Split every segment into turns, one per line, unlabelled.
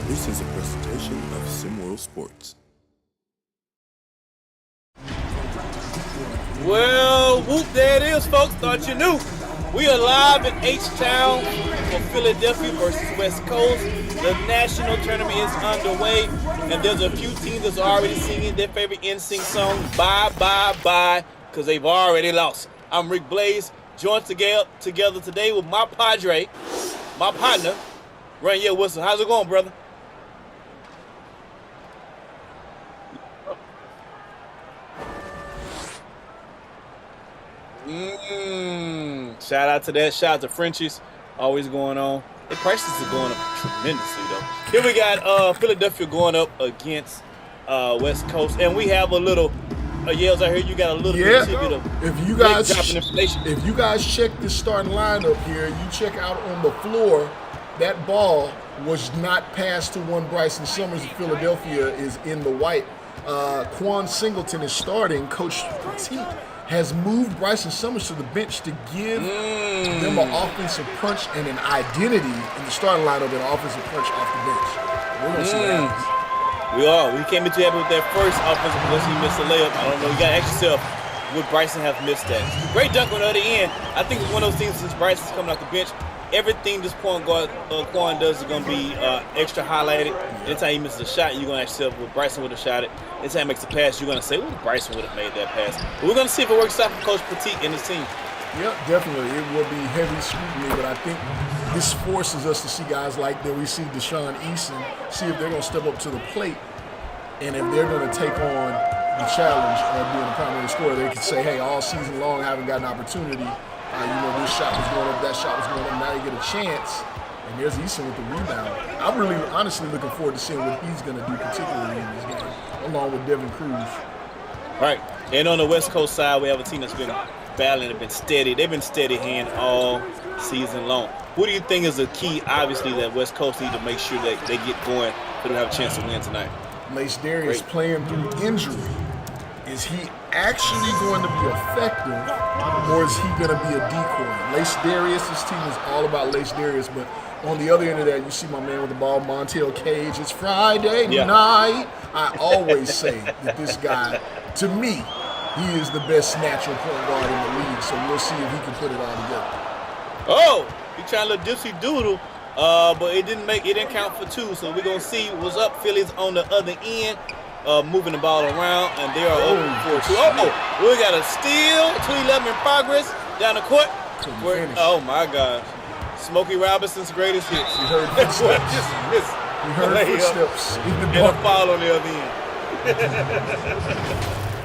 This is a presentation of SimWorld Sports.
Well, whoop, there it is, folks. Thought you knew. We are live in H-Town for Philadelphia versus West Coast. The national tournament is underway, and there's a few teams that's already singing their favorite NSYNC song, Bye, Bye, Bye, because they've already lost. I'm Rick Blaze, joined together today with my padre, my partner, Raniel Wilson. How's it going, brother? Shout out to that. Shout out to Frenchies. Always going on. The prices are going up tremendously, though. Here we got Philadelphia going up against West Coast. And we have a little, Yales, I heard you got a little bit of
if you guys check this starting lineup here, you check out on the floor, that ball was not passed to one Bryson Summers of Philadelphia is in the white. Quan Singleton is starting. Coach Petit has moved Bryson Summers to the bench to give them an offensive punch and an identity in the starting lineup, an offensive punch off the bench. We're going to see what happens.
We are. We came into happy with that first offensive possession. He missed a layup. I don't know. You got to ask yourself, would Bryson have missed that? Great dunk on the other end. I think it's one of those things since Bryson's coming off the bench, everything this point guard Quan does is going to be extra highlighted. Anytime he misses a shot, you're going to ask yourself, well, Bryson would have shot it. Anytime he makes a pass, you're going to say, well, Bryson would have made that pass. But we're going to see if it works out for Coach Petit and his team.
Yep, definitely. It will be heavy scrutiny, but I think this forces us to see guys like that we see Deshaun Eason, see if they're going to step up to the plate, and if they're going to take on the challenge of being a primary scorer, they can say, hey, all season long I haven't got an opportunity. This shot was going up, that shot was going up. Now you get a chance, and there's Eason with the rebound. I'm really, honestly looking forward to seeing what he's going to do, particularly in this game, along with Devin Cruz.
Right, and on the West Coast side, we have a team that's been battling, they've been steady. They've been steady hand all season long. Who do you think is the key, obviously, that West Coast need to make sure that they get going so they have a chance to win tonight?
Lace Darius playing through injury. Is he actually going to be effective, or is he going to be a decoy? Lace Darius, this team is all about Lace Darius, but on the other end of that, you see my man with the ball, Montel Cage. It's Friday night. I always say that this guy, to me, he is the best natural point guard in the league, so we'll see if he can put it all together.
Oh, he trying to dipsy doodle, but it didn't count for two, so we're going to see what's up. Philly's on the other end. Moving the ball around, and they are open for two. We got a steal. 2-11 in progress down the court. Oh my gosh, Smokey Robinson's greatest hits.
You heard footsteps. You heard footsteps.
And a foul on the other end.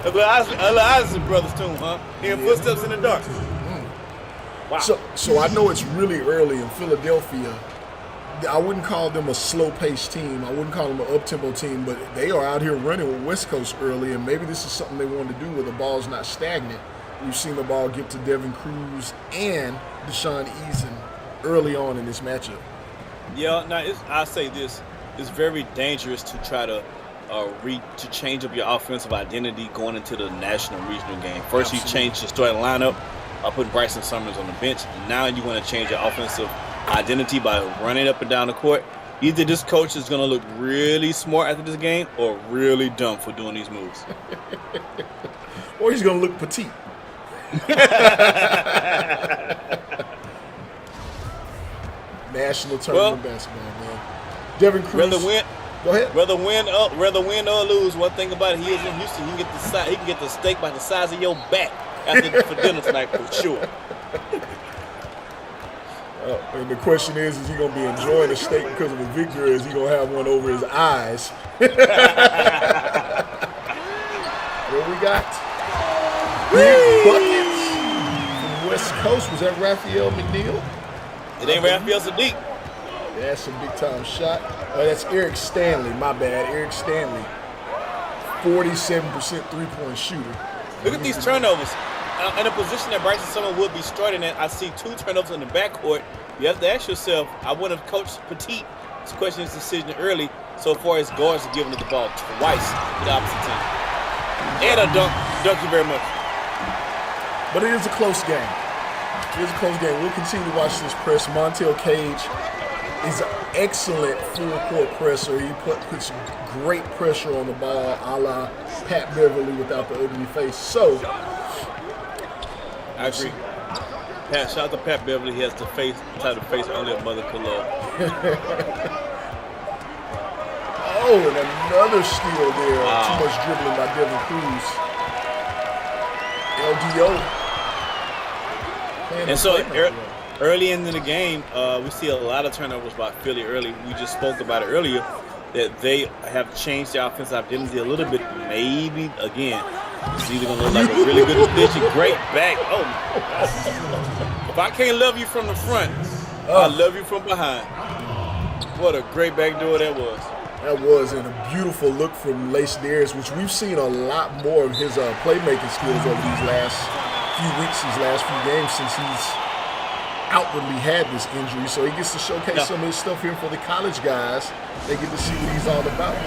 A little Isaac brothers too, huh? Hearing footsteps in the dark. Wow.
So I know it's really early in Philadelphia. I wouldn't call them a slow-paced team. I wouldn't call them an up-tempo team, but they are out here running with West Coast early, and maybe this is something they want to do where the ball's not stagnant. We've seen the ball get to Devin Cruz and Deshaun Eason early on in this matchup.
Yeah, now I say this: it's very dangerous to try to change up your offensive identity going into the national regional game. First, you change your starting lineup by putting Bryson Summers on the bench. Now you want to change your offensive identity by running up and down the court. Either this coach is going to look really smart after this game or really dumb for doing these moves.
Or he's going to look petite. National tournament basketball, man. Devin Cruz. Go ahead.
Whether win or lose, one thing about it, he is in Houston. He can get the steak by the size of your back for dinner tonight for sure.
And the question is he going to be enjoying the steak because of the victory, or is he going to have one over his eyes? What we got? Big buckets from West Coast. Was that Raphael McNeil?
It ain't Raphael Sadiq.
That's a big-time shot. That's Eric Stanley. My bad. Eric Stanley. 47% three-point shooter.
Look at these turnovers. In a position that Bryson Summers would be starting at, I see 2 turnovers in the backcourt. You have to ask yourself, I would have coached Petit to question his decision early so far as guards are giving it the ball twice to the opposite team. And a dunk. Thank you very much.
But it is a close game. It is a close game. We'll continue to watch this press. Montel Cage is an excellent full court presser. He puts great pressure on the ball, a la Pat Beverly without the ugly face. So,
I agree. Shout out to Pat Beverly. He has the type of face only a mother could love.
Oh, and another steal there.
Wow.
Too much dribbling by Devin Cruz. LDO.
And so early into the game, we see a lot of turnovers by Philly early. We just spoke about it earlier that they have changed their offensive identity a little bit. Maybe, again, it's either going to look like a really good position, great back. Oh, my. If I can't love you from the front, I love you from behind. What a great backdoor that was.
That was, and a beautiful look from Lace Darius, which we've seen a lot more of his playmaking skills over these last few weeks, these last few games since he's outwardly had this injury. So he gets to showcase some of his stuff here for the college guys. They get to see what he's all about.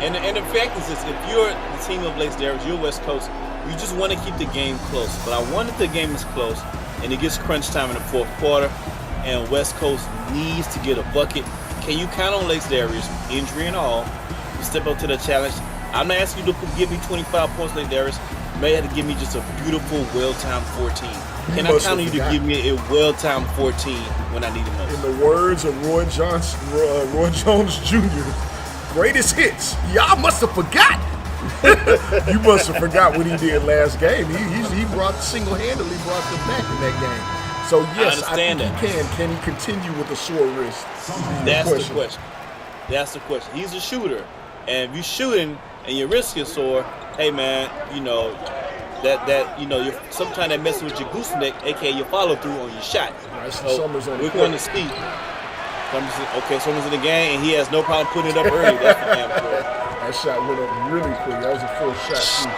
And the fact is this, if you're the team of Lace Darius, you're West Coast, you just want to keep the game close. But I wonder if the game is close and it gets crunch time in the fourth quarter and West Coast needs to get a bucket. Can you count on Lace Darius, injury and all, to step up to the challenge? I'm not asking you to give me 25 points, Lace Darius. You may have to give me just a beautiful, well-timed 14. Can I count on you to give me a well-timed 14 when I need it most?
In the words of Roy Jones Jr., greatest hits. Y'all must have forgot. You must have forgot what he did last game. He single-handedly brought them back in that game. So, yes, I think he can. Can he continue with a sore wrist?
That's the question. That's the question. He's a shooter. And if you're shooting and your wrist is sore, hey, man, you know, you're sometimes that messes with your gooseneck, a.k.a. your follow-through on your shot. So we're going to see. Someone's in the game, and he has no problem putting it up early. That's for damn sure.
That shot went up really quick. That was a full shot, too.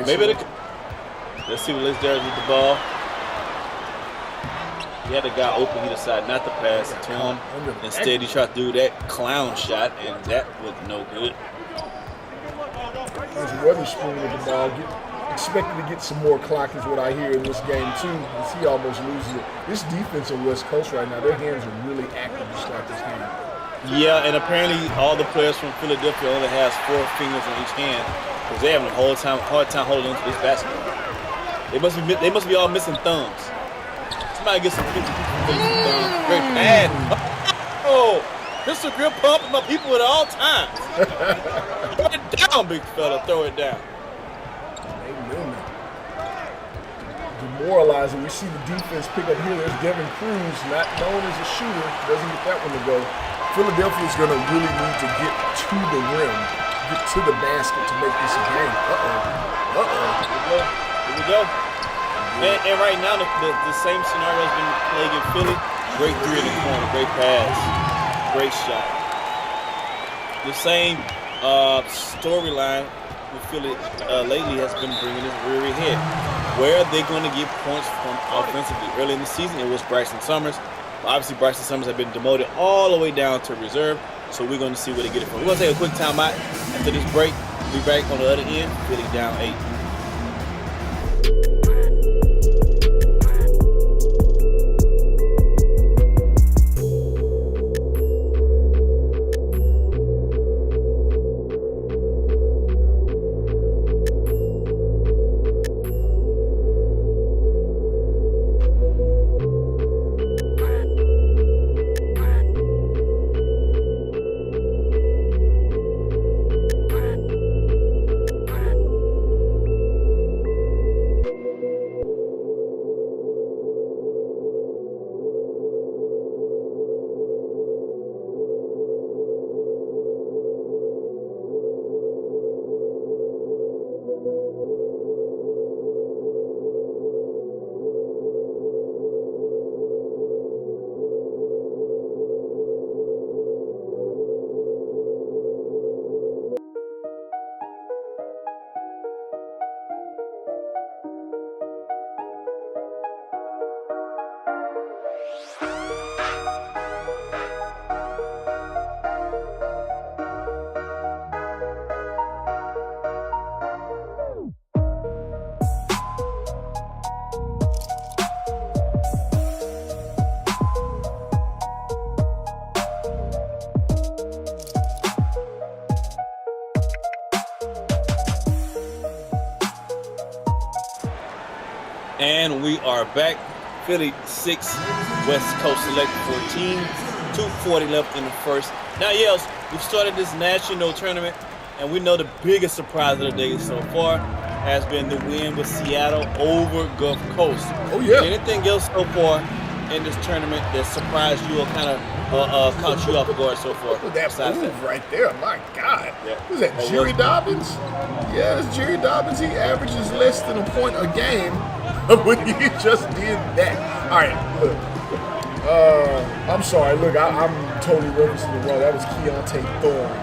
Maybe let's see what Lace Darius with the ball. He had a guy open. He decided not to pass it to him. Instead, he tried to do that clown shot, and that was no good.
There's Weatherspoon with the ball. Expected to get some more clock is what I hear in this game, too. As he almost loses it. This defense of West Coast right now, their hands are really active to start this game.
Yeah, and apparently all the players from Philadelphia only has 4 fingers in each hand because they're having a hard time holding on to this basketball. They must be all missing thumbs. Somebody get some pictures of thumbs. Great bad. Oh, pistol grip pump my people at all times. Throw it down, big fella. Throw it down.
Amen. Demoralizing. We see the defense pick up here. There's Devin Cruz, not known as a shooter. Doesn't get that one to go. Philadelphia is going to really need to get to the rim, get to the basket to make this a game.
Here we go. And right now, the same scenario has been played in Philly. Great three in the corner, great pass, great shot. The same storyline with Philly lately has been bringing this rear head. Where are they going to get points from offensively? Early in the season, it was Bryson Summers. Obviously, Bryson Summers has been demoted all the way down to reserve, so we're going to see where they get it from. We're going to take a quick timeout. After this break, we'll be back on the other end, Philly down 8. And we are back. Philly 6, West Coast Select 14. 2:40 left in the first. Now, yes, we started this national tournament, and we know the biggest surprise of the day so far has been the win with Seattle over Gulf Coast.
Oh, yeah.
Anything else so far in this tournament that surprised you or kind of caught you off guard so far?
That move right there, my God.
Yeah.
Who's that, Jerry Dobbins? Yeah, it's Jerry Dobbins. He averages less than a point a game, but he just did that. All right, look. I'm sorry. Look, I'm totally referencing the wrong. That was Keontae Thorne,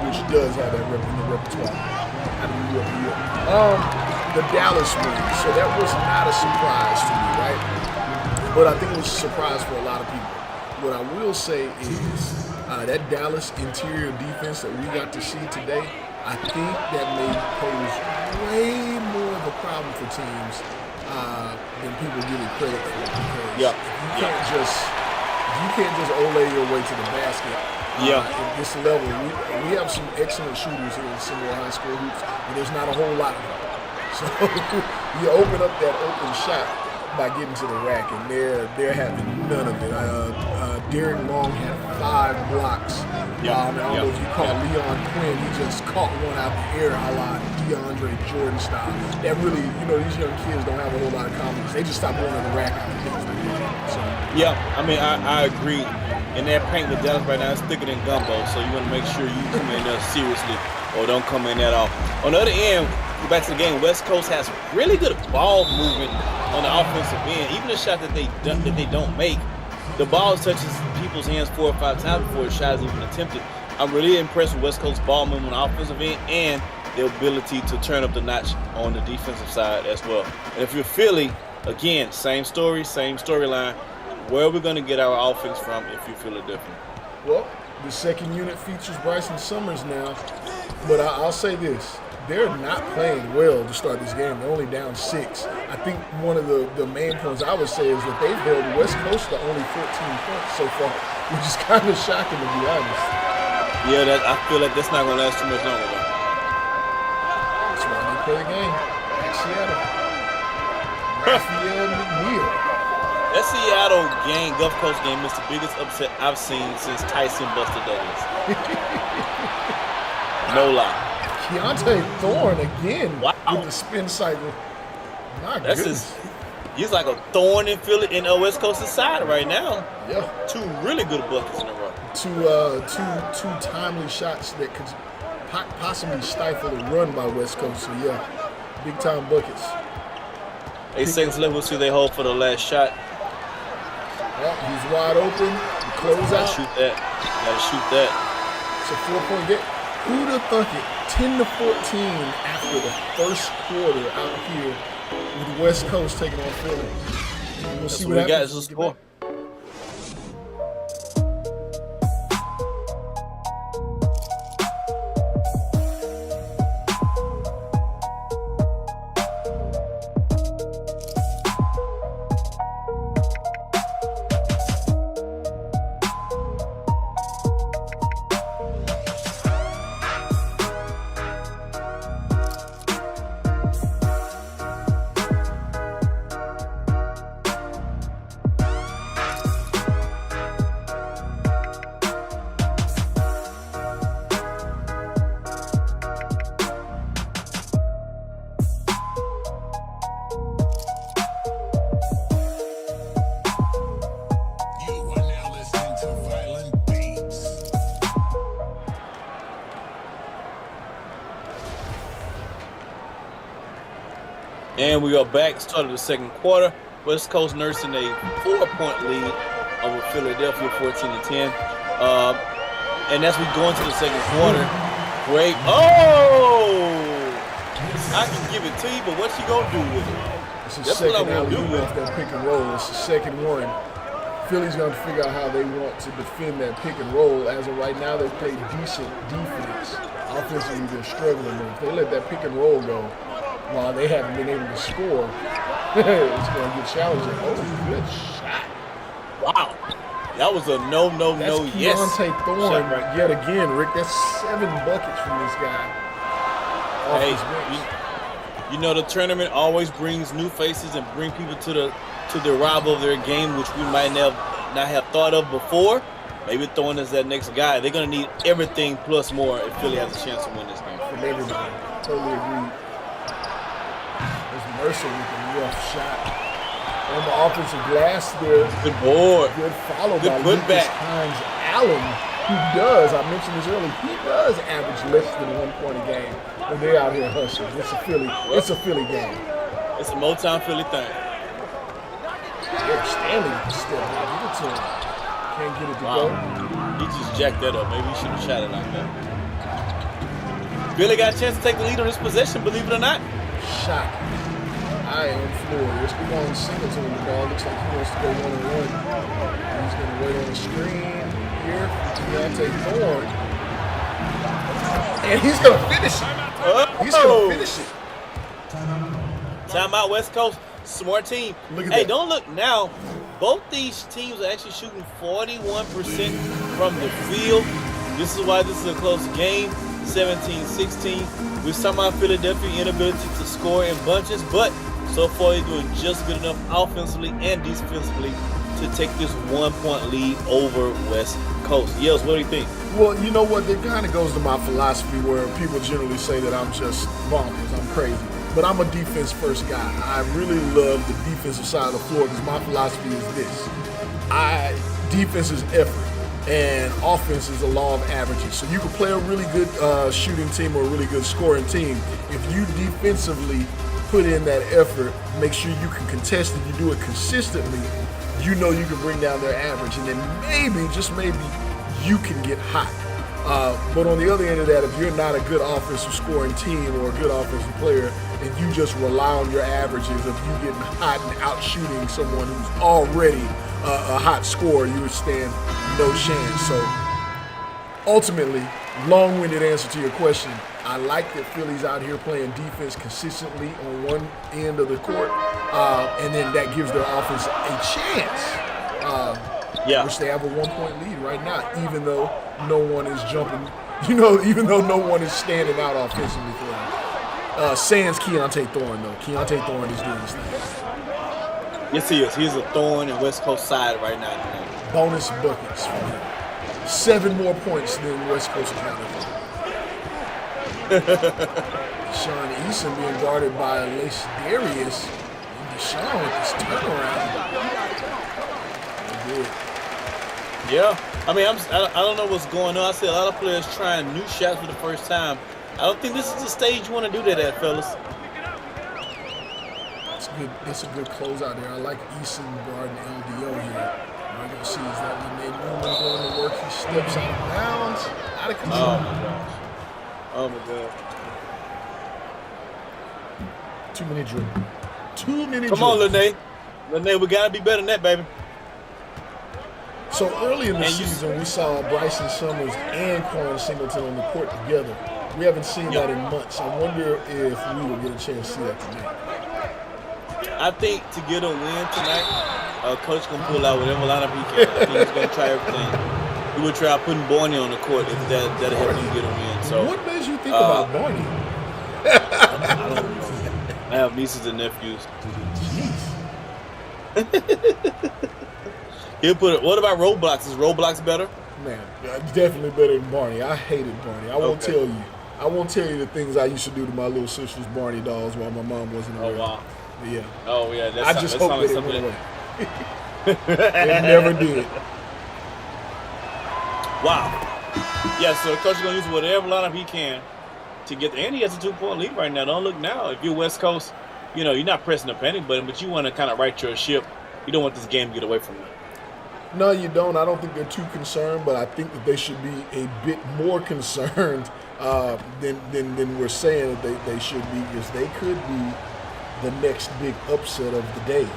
which does have that in the repertoire. The Dallas win. So that was not a surprise to me, right? But I think it was a surprise for a lot of people. What I will say is that Dallas interior defense that we got to see today, I think that may pose way more of a problem for teams than people give it credit for. Because you can't just ole your way to the basket. At this level, we have some excellent shooters here in Seymour High School hoops, and there's not a whole lot of them. So you open up that open shot by getting to the rack, and they're having none of it. Derek Long had 5 blocks. I don't know if you caught Leon Quinn. He just caught one out the air, a la DeAndre Jordan style. That really, these young kids don't have a whole lot of confidence. They just stop going to the rack out and things like that. So.
Yeah, I mean, I agree. And that paint with Dallas right now is thicker than gumbo, so you want to make sure you come in there seriously or don't come in at all. On the other end, go back to the game, West Coast has really good ball movement on the offensive end. Even the shot that they don't make, the ball touches people's hands 4 or 5 times before the shot is even attempted. I'm really impressed with West Coast ball movement on the offensive end and their ability to turn up the notch on the defensive side as well. And if you're Philly, again, same story, same storyline. Where are we going to get our offense from if you feel it different?
Well, the second unit features Bryson Summers now, but I'll say this. They're not playing well to start this game. They're only down 6. I think one of the main points I would say is that they've held West Coast to only 14 points so far, which is kind of shocking to be honest.
Yeah, I feel like that's not going to last too much longer, though.
That's why they play the game at Seattle. Raphael McNeil.
That Seattle game, Gulf Coast game, is the biggest upset I've seen since Tyson busted Douglas. No lie.
Keontae Thorne again with the spin cycle. My goodness.
He's like a thorn in Philly in West Coast's side right now.
Yeah.
2 really good buckets in a row.
Two timely shots that could possibly stifle a run by West Coast. So yeah, big time buckets.
8 seconds left. We'll see they hold for the last shot.
Well, he's wide open. Close out.
Shoot that. Gotta shoot that.
It's a 4-point game. Who'd have thunk it? 10-14 after the first quarter out here with West Coast taking on Philly. We'll see what happens.
That's the score. And we are back, started the second quarter. West Coast nursing a 4-point lead over Philadelphia, 14-10. And as we go into the second quarter, great. Oh! I can give it to you, but what you gonna do with it?
It's a second alley off that pick and roll. It's the second one. Philly's gonna figure out how they want to defend that pick and roll. As of right now, they play decent defense. Offensively, they're struggling. But if they let that pick and roll go, while they haven't been able to score, it's going to get challenging. Oh, good shot.
Wow. That was a no, yes.
That's Keontae Thorne yet again, Rick. That's 7 buckets from this guy.
Hey, You know, the tournament always brings new faces and bring people to the arrival of their game, which we might not have thought of before. Maybe throwing us that next guy. They're going to need everything plus more if Philly has a chance to win this game.
From everybody. Totally agree. There's Mercer with a rough shot. On the offensive glass there.
Good board.
Good follow
Good
by Lucas
putback.
Hines Allen, who does, I mentioned this earlier, he does average less than 1 point a game when they're out here hustling. It's a Philly game.
It's a Motown Philly thing.
Eric Stanley with the step. Give it to him. Can't get it to go.
He just jacked that up. Maybe he should have shot it like that. Billy got a chance to take the lead on this possession, believe it or not.
Shocking. I am floored. Let's go on Singleton with the ball. Looks like he wants to go 1-on-1. He's going to wait on the screen here for Deontay Thorne. And he's going to finish it. He's going to finish it.
Timeout, West Coast. Smart team.
Look at
hey,
that.
don't look now. Both these teams are actually shooting 41% from the field. This is why this is a close game, 17-16. We're talking about Philadelphia's inability to score in bunches, but so far they're doing just good enough offensively and defensively to take this 1 point lead over West Coast. Yes, what do you think?
Well, you know what? It kind of goes to my philosophy where people generally say that I'm just bonkers, I'm crazy. But I'm a defense-first guy. I really love the defensive side of the floor because my philosophy is this. Defense is effort, and offense is a law of averages. So you can play a really good shooting team or a really good scoring team. If you defensively put in that effort, make sure you can contest it, you do it consistently, you know you can bring down their average. And then maybe, just maybe, you can get hot. But on the other end of that, if you're not a good offensive scoring team or a good offensive player, and you just rely on your averages of you getting hot and out shooting someone who's already a hot scorer, you would stand no chance. So ultimately, long-winded answer to your question, I like that Philly's out here playing defense consistently on one end of the court, and then that gives their offense a chance. Which they have a 1 point lead right now, even though no one is jumping, even though no one is standing out offensively for them. Sans Keontae Thorne, though. Keontae Thorne is doing his thing.
Yes, he is. He's a thorn in West Coast side right now.
Bonus buckets for him. 7 more points than West Coast accounted for. Deshaun Eason being guarded by Lace Darius. And Deshaun with this turnaround. Good.
Yeah, I mean, I don't know what's going on. I see a lot of players trying new shots for the first time. I don't think this is the stage you want to do that at, fellas.
That's a good closeout there. I like Eason guarding LDO here. What I'm going to see is that when they Newman going to work, he steps out of bounds. Out of control.
Oh, my gosh. Oh, my God.
Too many dribbles. Too many
Come
dribbles.
on, Lene. Lene, we got to be better than that, baby.
So early in the season, we saw Bryson Summers and Quan Singleton on the court together. We haven't seen that in months. I wonder if we will get a chance to see that tonight.
I think to get a win tonight, Coach going to pull out whatever lineup he can. I think he's going to try everything. He would try putting Barney on the court if that'll help him get a win. So,
what made you think about Barney?
I have nieces and nephews. He'll put it. What about Roblox? Is Roblox better?
Man, definitely better than Barney. I hated Barney. I won't tell you. I won't tell you the things I used to do to my little sister's Barney dolls while my mom wasn't around.
Oh, wow.
But yeah.
Oh, yeah.
I just hope that it went away. It never did.
Wow. Yeah, so Coach is going to use whatever lineup he can to get there. And he has a 2 point lead right now. Don't look now. If you're West Coast, you're not pressing the panic button, but you want to kind of right your ship. You don't want this game to get away from you.
No, you don't. I don't think they're too concerned, but I think that they should be a bit more concerned than we're saying that they should be, because they could be the next big upset of the day.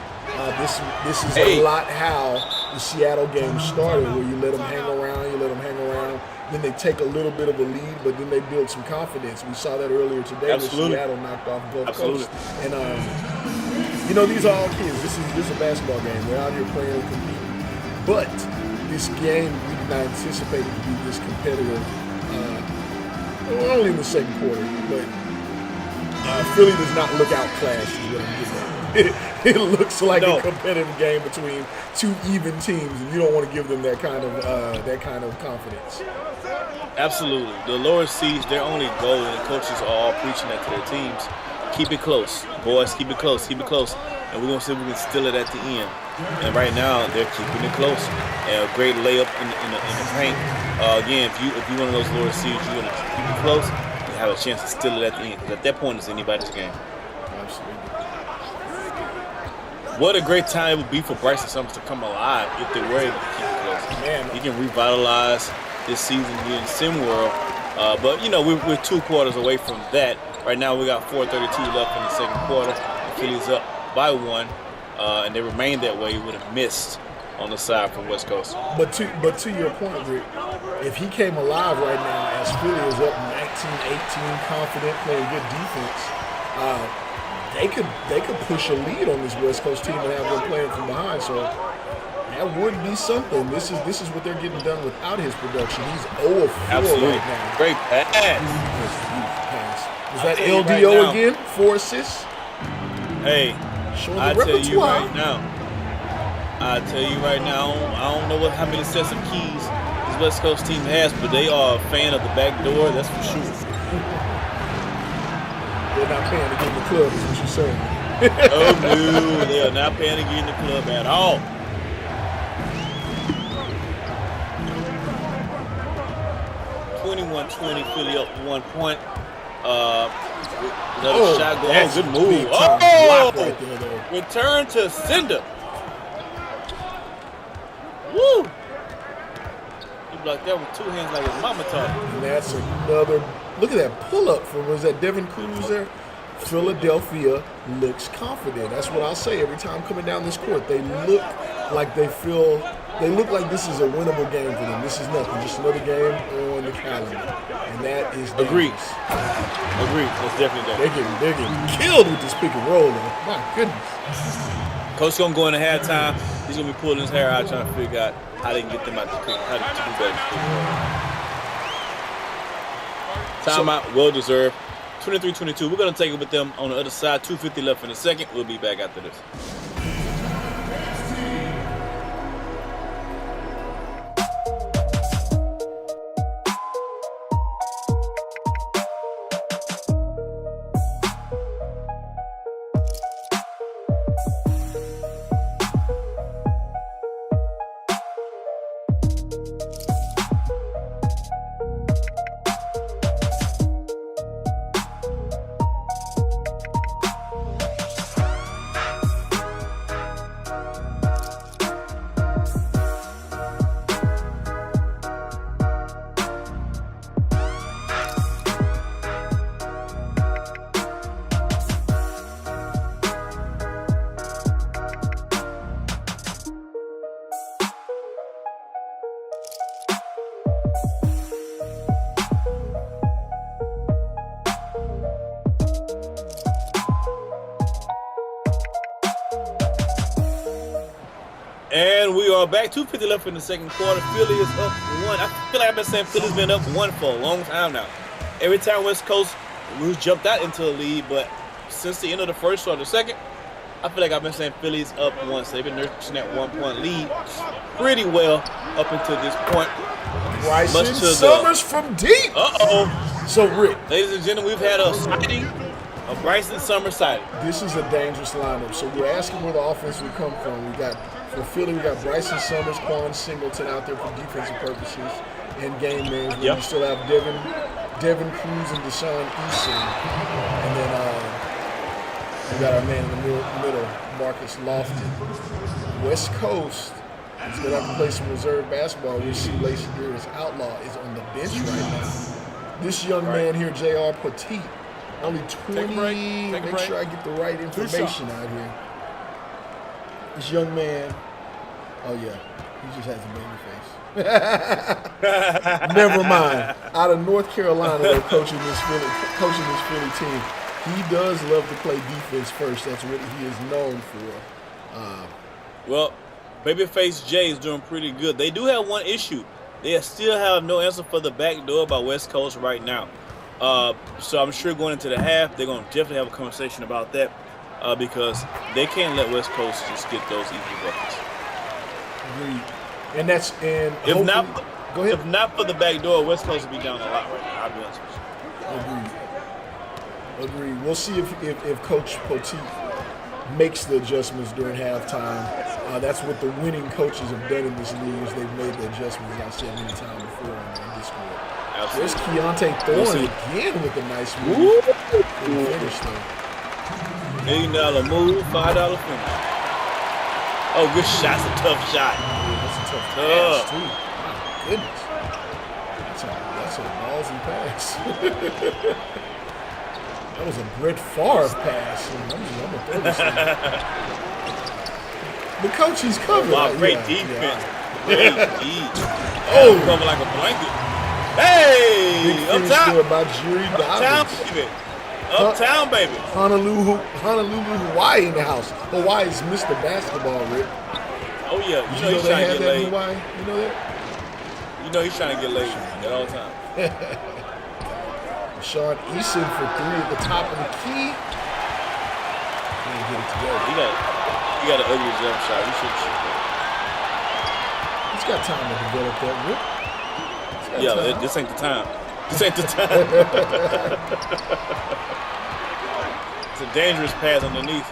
This is a lot how the Seattle game started, where you let them hang around, then they take a little bit of a lead, but then they build some confidence. We saw that earlier today when Seattle knocked off Gulf Coast. And, these are all kids. This is a basketball game. They're out here playing and competing. But this game, we did not anticipate it to be this competitive, only in the second quarter. But Philly does not look outclassed, is what I'm getting at. It looks like
No.
a competitive game between two even teams, and you don't want to give them that kind of confidence.
Absolutely. The lower seeds, their only goal, and the coaches are all preaching that to their teams. Keep it close. Boys, keep it close. Keep it close. And we're going to see if we can steal it at the end. And right now, they're keeping it close. And a great layup in the paint. Again, if you're one of those lower seeds, you're going to keep it close. You have a chance to steal it at the end. Because at that point, it's anybody's game.
Absolutely.
What a great time it would be for Bryson Summers to come alive if they were able to keep it close.
Man.
He can revitalize this season here in SimWorld. But, we're 2 quarters away from that. Right now, we got 4:32 left in the second quarter. The Phillies up by 1, and they remained that way. He would have missed on the side from West Coast.
But to your point, Rick, if he came alive right now as Philly is up 19-18, confident, playing good defense, they could push a lead on this West Coast team and have them playing from behind. So that would be something. This is what they're getting done without his production. He's 0 of 4
Absolutely.
right now.
Great pass.
Pass. Is
I'll
that
tell you right
LDO
now.
again? 4 assists?
Hey,
Showing the
I tell you
repertoire.
right now. I don't know how many sets of keys this West Coast team has, but they are a fan of the back door. That's for sure.
They're not paying to get in the club, is what you're saying.
Oh no, they are not paying to get in the club at all. (21-20), Philly up 1 point. Another shot go.
That's
Oh, good move.
big time
Oh,
block right there, though.
return to sender. Woo! He blocked that with 2 hands like his mama taught him.
And that's another. Look at that pull up from, was that Devin Cruz there? Philadelphia looks confident. That's what I'll say every time coming down this court. They look like they look like this is a winnable game for them. This is nothing, just another game on the calendar. And that is
Agreed.
dangerous.
Agreed. That's definitely that.
They're getting killed with this pick and roll, though. My goodness.
Coach gonna go into halftime. He's gonna be pulling his hair out, trying to figure out how they can get them out the creek, how to do better. Timeout, well deserved. 23-22. We're gonna take it with them on the other side. 2:50 left in the second. We'll be back after this. And we are back. 2:50 left in the second quarter. Philly is up 1. I feel like I've been saying Philly's been up 1 for a long time now. Every time West Coast was jumped out into the lead, but since the end of the first or the second, I feel like I've been saying Philly's up 1. So they've been nursing that 1-point lead pretty well up until this point.
Bryson Summers from deep.
Uh-oh.
So, Rick,
Ladies and gentlemen, we've had a sighting of Bryson Summers sighting.
this is a dangerous lineup. So we're asking where the offense would come from. We got for Philly, we got Bryson Summers, Quan Singleton out there for defensive purposes and game management.
Yep.
You still have Devin Cruz and Deshaun Eason, and then we got our man in the middle, Marcus Lofton. West Coast is going to have to play some reserve basketball. We see Lacey Harris Outlaw is on the bench right now. This young man here, J.R. Petit, only 20. Make sure I get the right information out here. This young man, oh yeah, he just has a baby face. Never mind. Out of North Carolina, they're coaching this Philly team. He does love to play defense first. That's what he is known for.
Well, Babyface J is doing pretty good. They do have one issue. They still have no answer for the back door by West Coast right now. So I'm sure going into the half, they're going to definitely have a conversation about that because they can't let West Coast just get those easy buckets.
Agreed. And that's
If not,
go ahead.
If not for the back door, West Coast would be down a lot right now. I'll be honest with you.
Agreed. We'll see if Coach Poteet makes the adjustments during halftime. That's what the winning coaches have done in this league is they've made the adjustments, as I said many times before on this score. There's Keontae Thorne again with a nice move. Good finish, though.
$1 million move, $5 finish. Oh, good shot. It's a tough shot.
Yeah, that's a tough pass, too. My goodness. That's a ballsy pass. That was a Brett Favre pass. I'm going to throw this thing. The coach, he's covered.
Wow, great defense.
Yeah.
Great defense.
Oh.
Covered like a blanket. Hey!
Big finish there by Jerry
Uptown,
Dobbins.
baby. Uptown, baby.
Honolulu, Hawaii in the house. Hawaii's Mr. Basketball, Rick.
Oh, yeah. You know he's
they
trying
had
to get
that in
laid.
Hawaii? You know that?
You know he's trying to get laid at all times.
Sean Eason for three at the top of the key. Can't get it together.
He got an ugly jump shot. He should shoot that.
He's got time to develop that, Rick.
Yeah, this ain't the time. This ain't the time. It's a dangerous pass underneath.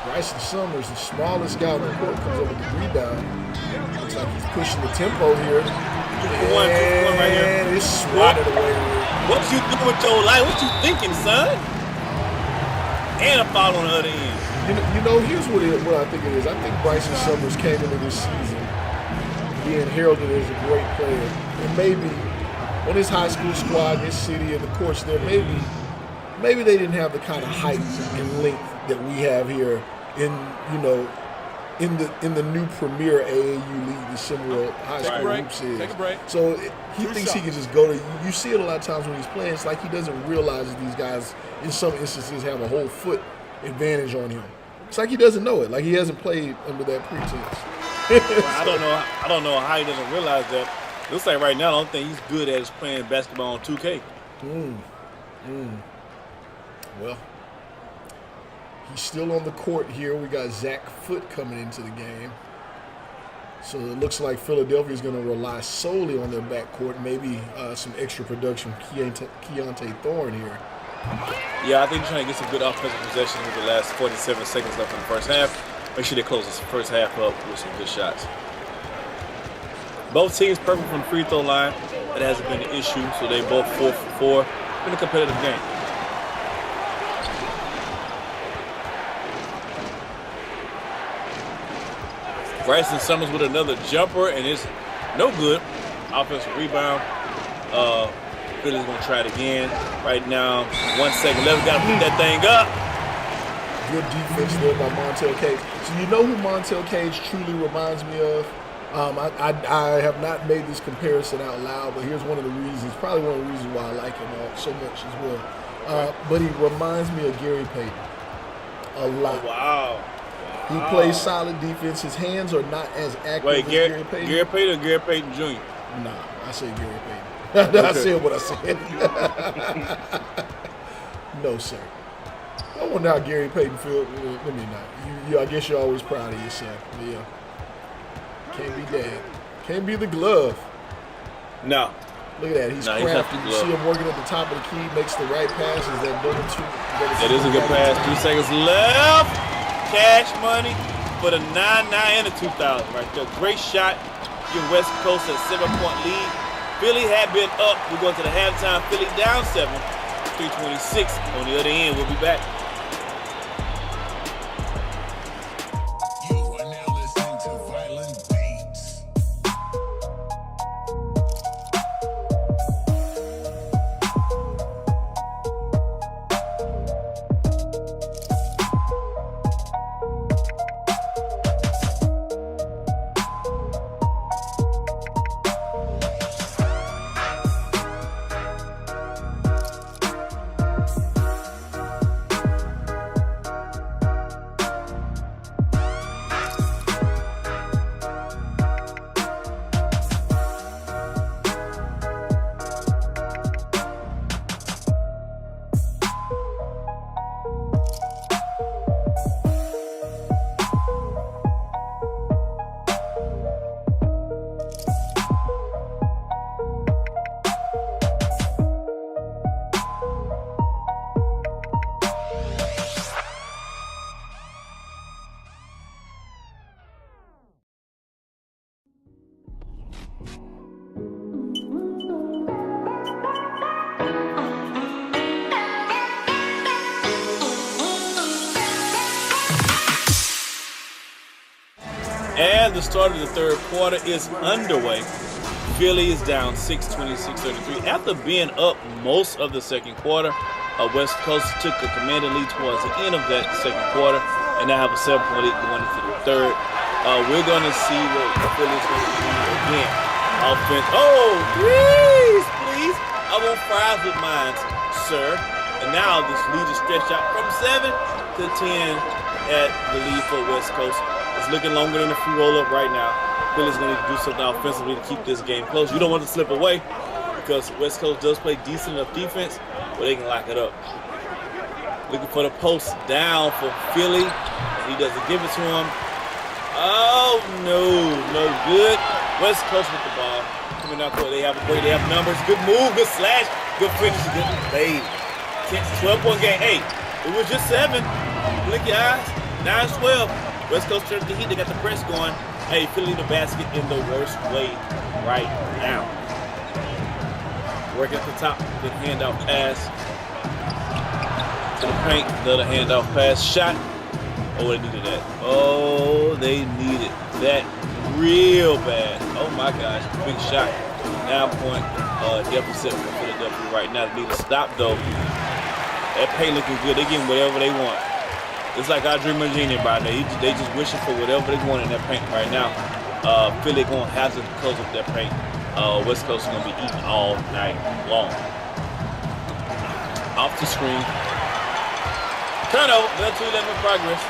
Bryson Summers, the smallest guy on the court, comes up with the rebound. Looks like he's pushing the tempo here.
2-for-1 right here.
And it's swatted away.
What you doing with your life? What you thinking, son? And a foul on the other end.
You know, here's what I think it is. I think Bryson Summers came into this season being heralded as a great player. And maybe on his high school squad, his city, and the coach there, maybe they didn't have the kind of height and length that we have here in the new premier AAU league, the Simworld High School Hoops is.
Take a break.
So he thinks he can just go to. You see it a lot of times when he's playing. It's like he doesn't realize that these guys, in some instances, have a whole foot advantage on him. It's like he doesn't know it. Like he hasn't played under that pretense.
I don't know how he doesn't realize that. It looks like right now the only thing he's good at is playing basketball on 2K.
Well, he's still on the court here. We got Zach Foote coming into the game. So it looks like Philadelphia is going to rely solely on their backcourt. Maybe some extra production from Keontae Thorne here.
Yeah, I think he's trying to get some good offensive possessions with the last 47 seconds left in the first half. Make sure they close this first half up with some good shots. Both teams perfect from the free throw line. That hasn't been an issue, so they both 4 for 4. Been a competitive game. Bryson Summers with another jumper, and it's no good. Offensive rebound. Philly's gonna try it again. Right now, 1 second left. Gotta put that thing up.
Good defense there by Montel Cage. So you know who Montel Cage truly reminds me of? I have not made this comparison out loud, but here's one of the reasons, probably one of the reasons why I like him so much as well. But he reminds me of Gary Payton a lot.
Oh, wow.
He plays solid defense. His hands are not as active as Gary Payton.
Gary Payton or Gary Payton Jr.?
Nah, I say Gary Payton. I said what I said. No, sir. I wonder how Gary Payton feels. Let me not. I guess you're always proud of yourself. But yeah. Can't be dad. Can't be the glove.
No.
Look at that. He's crafty. You see him working at the top of the key, makes the right pass. Is that number 2?
That is a good pass. 2 seconds left. Cash money for the 9-9 and the 2000 right there. Great shot. Give West Coast a 7-point lead. Philly had been up. We're going to the halftime. Philly down 7. 3:26 on the other end. We'll be back. And the start of the third quarter is underway. Philly is down 6-26-33. After being up most of the second quarter, West Coast took a commanding lead towards the end of that second quarter, and now have a 7-point lead going into the third. We're going to see what Philly's going to do again. Offense. Oh, please. I want fries with mine, sir. And now this lead is stretched out from 7 to 10 at the lead for West Coast. It's looking longer than a free roll-up right now. Philly's going to need to do something offensively to keep this game close. You don't want to slip away because West Coast does play decent enough defense where they can lock it up. Looking for the post down for Philly. He doesn't give it to him. Oh, no good. West Coast with the ball. Coming out court, they have a break, they have numbers. Good move, good slash, good finish, good play. 12-point game. Hey, it was just 7. Blink your eyes. 9-12. West Coast turns the heat. They got the press going. Hey, Philly the basket in the worst way right now. Working at the top. Good handoff pass to the paint. Another handoff pass. Shot. Oh, they needed that. Oh, they needed that real bad. Oh my gosh. Big shot. 9-point deficit for Philadelphia right now. They need to stop though. That paint looking good. They getting whatever they want. It's like our dream of genie by now. They just wishing for whatever they want in that paint right now. Philly going to have to close up that paint. West Coast is going to be eating all night long. Off the screen. Turnover. They're 2-11 in progress.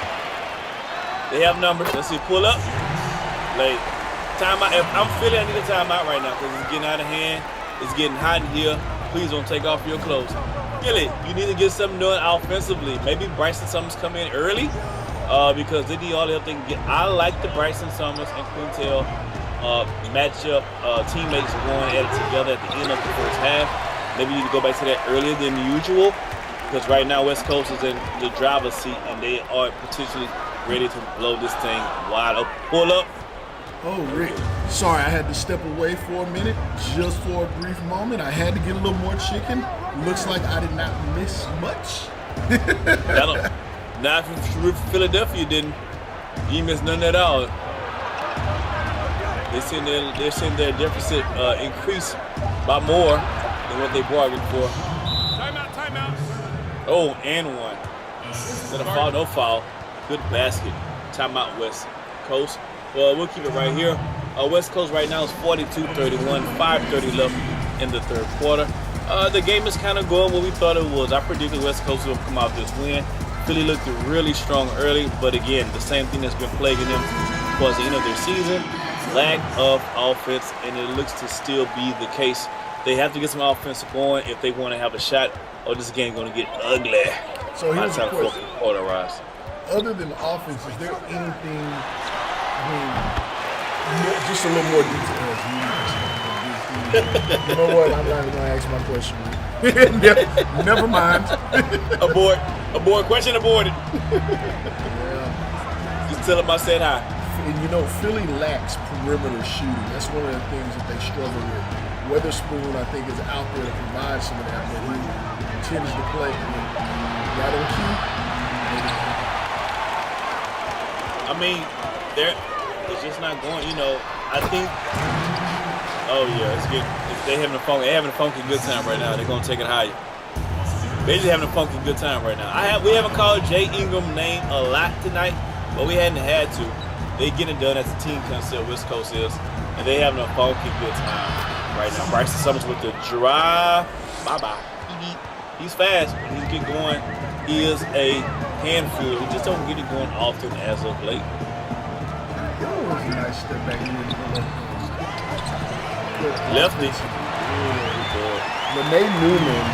They have numbers. Let's see. Pull up. Late. Timeout. If I'm Philly, I need a timeout right now because it's getting out of hand. It's getting hot in here. Please don't take off your clothes. Philly, you need to get something done offensively. Maybe Bryson Summers come in early because they need all the help they can get. I like the Bryson Summers and Quintel matchup. Teammates going at it together at the end of the first half. Maybe you need to go back to that earlier than usual because right now West Coast is in the driver's seat and they are potentially ready to blow this thing wide open. Pull up.
Oh, Rick. Sorry, I had to step away for a minute, just for a brief moment. I had to get a little more chicken. Looks like I did not miss much.
Not from Philadelphia, didn't. You missed none at all. They're seeing their deficit increase by more than what they bargained for. Timeout. Oh, and one. Then a foul, no foul. Good basket. Timeout, West Coast. Well, we'll keep it right here. West Coast right now is 42-31, 5:30 left in the third quarter. The game is kind of going what we thought it was. I predicted West Coast would come out this win. Philly looked really strong early, but again, the same thing that's been plaguing them towards the end of their season, lack of offense, and it looks to still be the case. They have to get some offense going if they want to have a shot, or this game going to get ugly.
So here's the question.
Quarter rise.
Other than offense, is there anything, just a little more details? You know what? I'm not even going to ask my question. Never mind.
Abort. Question aborted.
Yeah.
Just tell them I said hi.
And Philly lacks perimeter shooting. That's one of the things that they struggle with. Weatherspoon, I think, is out there to provide some of that, but he tends to play right on cue.
I mean, it's just not going. I think. Oh yeah, they're having a funky good time right now. They're gonna take it higher. They're just having a funky good time right now. We haven't called Jay Ingram's name a lot tonight, but we hadn't had to. They getting it done as a team concept. West Coast is, and they having a funky good time right now. Bryson Summers with the drive. Bye. He's fast. When he get going, he is a handful. He just don't get it going often as of late.
That was a nice step back.
Lefty.
Lene Newman,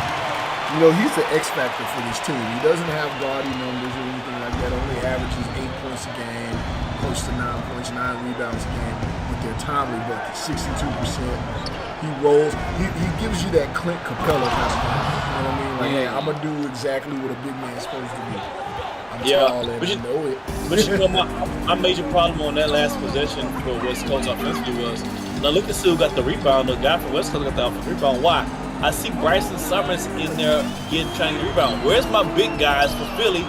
he's the X factor for this team. He doesn't have gaudy numbers or anything like that. Only averages 8 points a game, close to 9 points, 9 rebounds a game with their timely buckets, 62%. He rolls. He gives you that Clint Capella kind of vibe. You know what I mean? Like, hey, I'm gonna do exactly what a big man's supposed to do. I'm tall and I know it.
But my major problem on that last possession for West Coast offensively was, now look at who got the rebound. The guy from West Coast got the offensive rebound. Why? I see Bryson Summers in there trying to rebound. Where's my big guys for Philly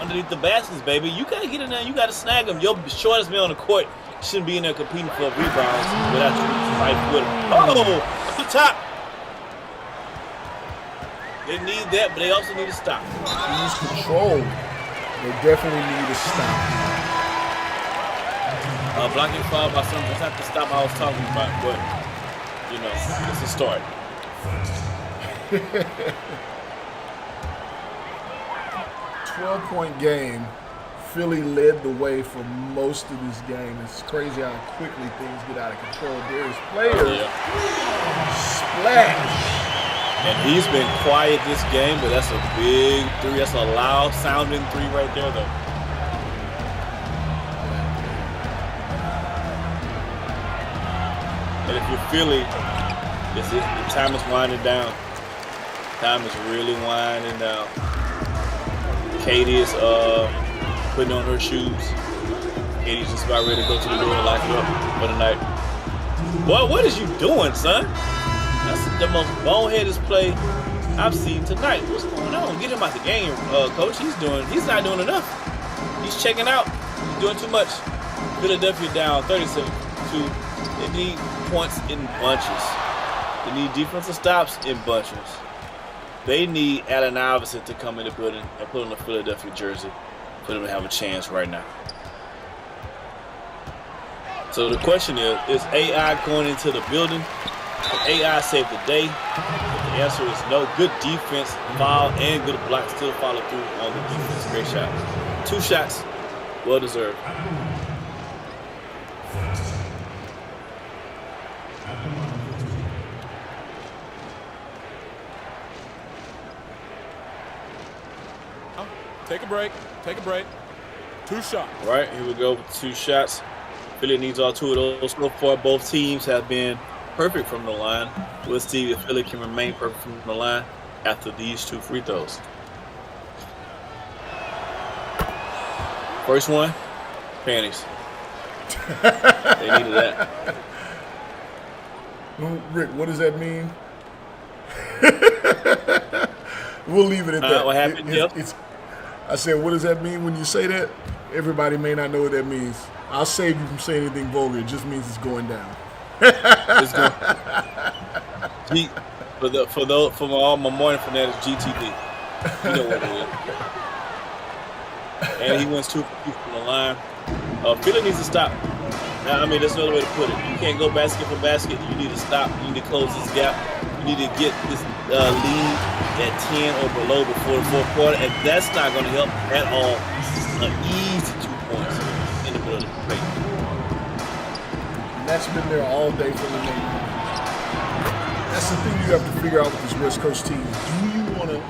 underneath the baskets, baby? You gotta get in there. You gotta snag them. Your shortest man on the court shouldn't be in there competing for rebounds without you fighting with him. Oh, up the top. They need that, but they also need to stop.
Use control. They definitely need to stop.
Blocking foul by something. That's not the stop I was talking about, but you know, it's a start.
12-point game. Philly led the way for most of this game. It's crazy how quickly things get out of control. There's players. Splash.
And he's been quiet this game, but that's a big three. That's a loud sounding three right there, though. And if you're Philly, the time is winding down. Time is really winding down. Katie is putting on her shoes. Katie's just about ready to go to the door and lock it up for the night. Boy, what is you doing, son? That's the most boneheaded play I've seen tonight. What's going on? Get him out the game, coach. He's not doing enough. He's checking out. He's doing too much. Philadelphia down 37-2. They need points in bunches. They need defensive stops in bunches. They need Allen Iverson to come in the building and put on the Philadelphia jersey for them to have a chance right now. So the question is AI going into the building? Can AI save the day? The answer is no. Good defense, foul, and good block still follow through on the defense. Great shot. 2 shots, well deserved.
Take a break. Take a break. 2 shots.
All right, here we go with 2 shots. Philly needs all 2 of those. So far, both teams have been perfect from the line. We'll see if Philly can remain perfect from the line after these 2 free throws. First one, panties. They needed that.
Rick, what does that mean? We'll leave it at that.
What happened?
I said, what does that mean when you say that? Everybody may not know what that means. I'll save you from saying anything vulgar. It just means it's going down.
It's going. For all my morning fanatics, GTD. You know what it is. And he wins 2 from the line. Philly needs to stop. I mean, there's no other way to put it. You can't go basket for basket. You need to stop. You need to close this gap. You need to get this lead at 10 or below before the 4th quarter, and that's not going to help at all. An easy 2 points in the middle of the plate.
And that's been there all day for the Navy. That's the thing you have to figure out with this West Coast team. Do you want to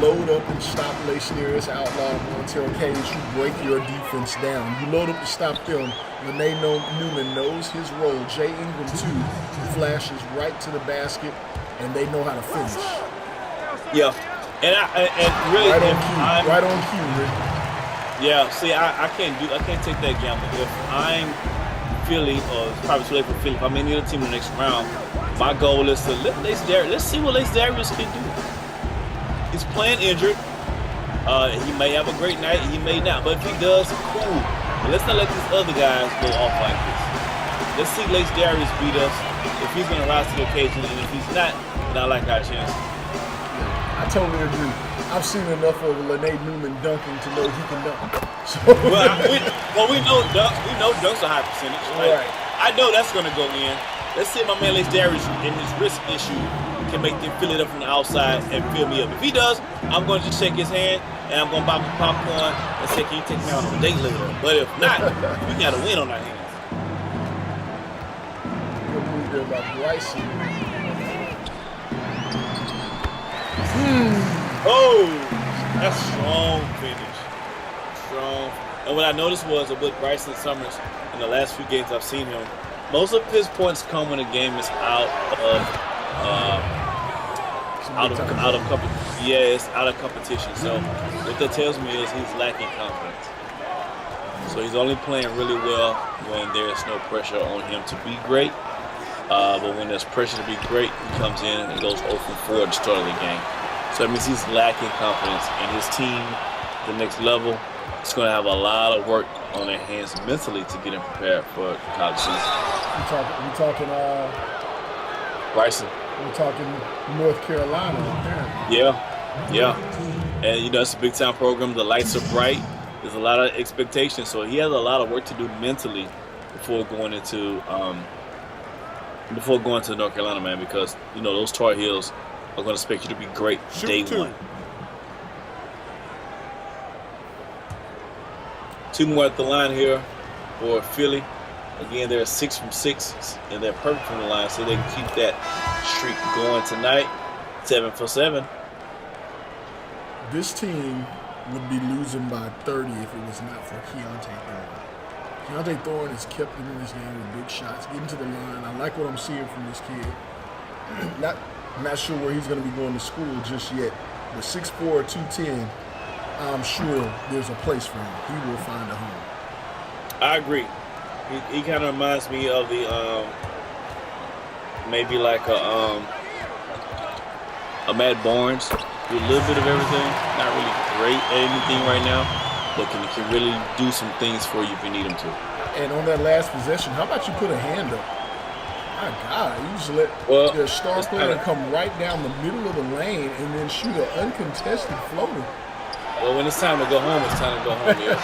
load up and stop Lacenaris, Outlaw, Montel Cage, who break your defense down? You load up to stop them. Lene Newman knows his role. Jay Ingram, too, flashes right to the basket, and they know how to finish.
Yeah, and really,
right on cue, Rick.
Yeah, see, I can't take that gamble. If I'm Philly, or it's probably too late for Philly, if I'm any other team in the next round, my goal is to let's see what Lace Darius can do. He's playing injured. He may have a great night, he may not, but if he does, cool. But let's not let these other guys go off like this. Let's see Lace Darius beat us. If he's going to rise to the occasion, and if he's not, then I like our chances.
I totally agree. I've seen enough of Lene Newman dunking to know he can dunk. So
we know dunks. We know dunks are high percentage. Like,
right.
I know that's going to go in. Let's see if my man Lace Darius in his wrist issue can make them fill it up from the outside and fill me up. If he does, I'm going to just shake his hand and I'm going to buy him popcorn and say, "Can you take me out on a date later?" But if not, we got to win on our hands.
Good move there by Bryson.
Oh, that's strong finish. Strong. And what I noticed was with Bryson Summers in the last few games I've seen him, most of his points come when the game is out of competition. So what that tells me is he's lacking confidence. So he's only playing really well when there's no pressure on him to be great. But when there's pressure to be great, he comes in and goes 0 for 4 at the start of the game. So that means he's lacking confidence, and his team, the next level, is going to have a lot of work on their hands mentally to get them prepared for college season.
We talking
Bryson.
we're talking North Carolina, apparently.
Yeah. And it's a big time program. The lights are bright. There's a lot of expectations. So he has a lot of work to do mentally before going into North Carolina, man, because those Tar Heels are going to expect you to be great day one. 2 more at the line here for Philly. Again, they're 6 from 6, and they're perfect from the line, so they can keep that streak going tonight. 7 for 7.
This team would be losing by 30 if it was not for Keontae Thorne. Keontae Thorne has kept them in this game with big shots, getting to the line. I like what I'm seeing from this kid. Not sure where he's going to be going to school just yet, but 6'4", 210, I'm sure there's a place for him. He will find a home.
I agree. He kind of reminds me of the maybe like a Matt Barnes, do a little bit of everything. Not really great at anything right now, but can really do some things for you if you need him to.
And on that last possession, how about you put a hand up? My God, you just let their star player come right down the middle of the lane and then shoot an uncontested floater.
Well, when it's time to go home, it's time to go home, yeah.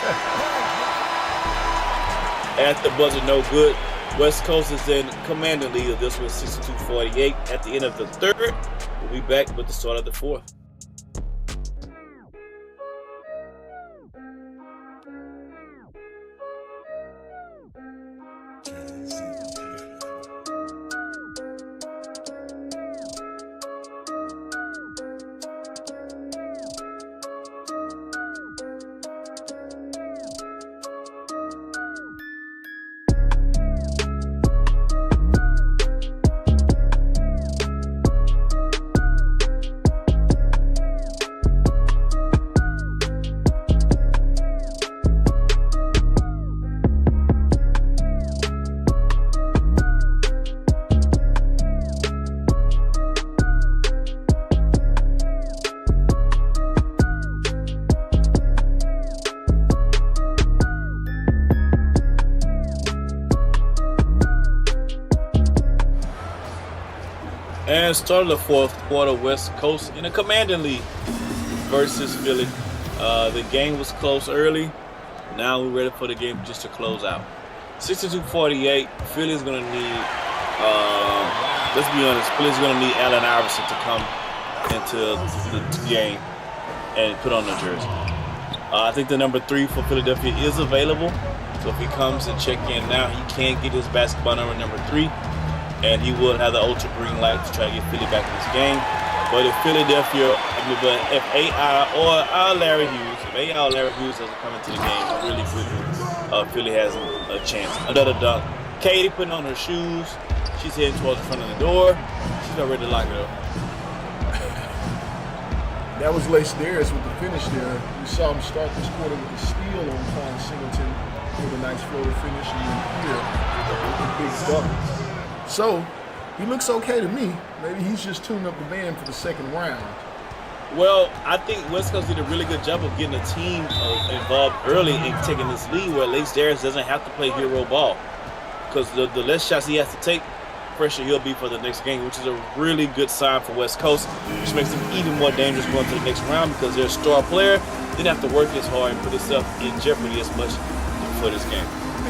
At the buzzer, no good. West Coast is in commanding lead of this one, 62-48. At the end of the third, we'll be back with the start of the fourth. And start of the fourth quarter, West Coast in a commanding lead versus Philly. The game was close early. Now we're ready for the game just to close out. 62-48. Philly's going to need, let's be honest, Philly's going to need Allen Iverson to come into the game and put on the jersey. I think the number 3 for Philadelphia is available. So if he comes and check in now, he can get his basketball number 3. And he will have the ultra green light to try to get Philly back in this game. But if if AI or Larry Hughes doesn't come into the game really quickly, Philly has a chance. Another dunk. Katie putting on her shoes. She's heading towards the front of the door. She's not ready to lock it up.
That was Lace Darius with the finish there. We saw him start this quarter with a steal on Quan Singleton with a nice floater finish, and then here with a big dunk. So, he looks okay to me. Maybe he's just tuning up the band for the second round.
Well, I think West Coast did a really good job of getting the team involved early and taking this lead where Lace Darius doesn't have to play hero ball. Because the less shots he has to take, fresher he'll be for the next game, which is a really good sign for West Coast, which makes them even more dangerous going to the next round because their star player didn't have to work as hard and put himself in jeopardy as much for this game.
Let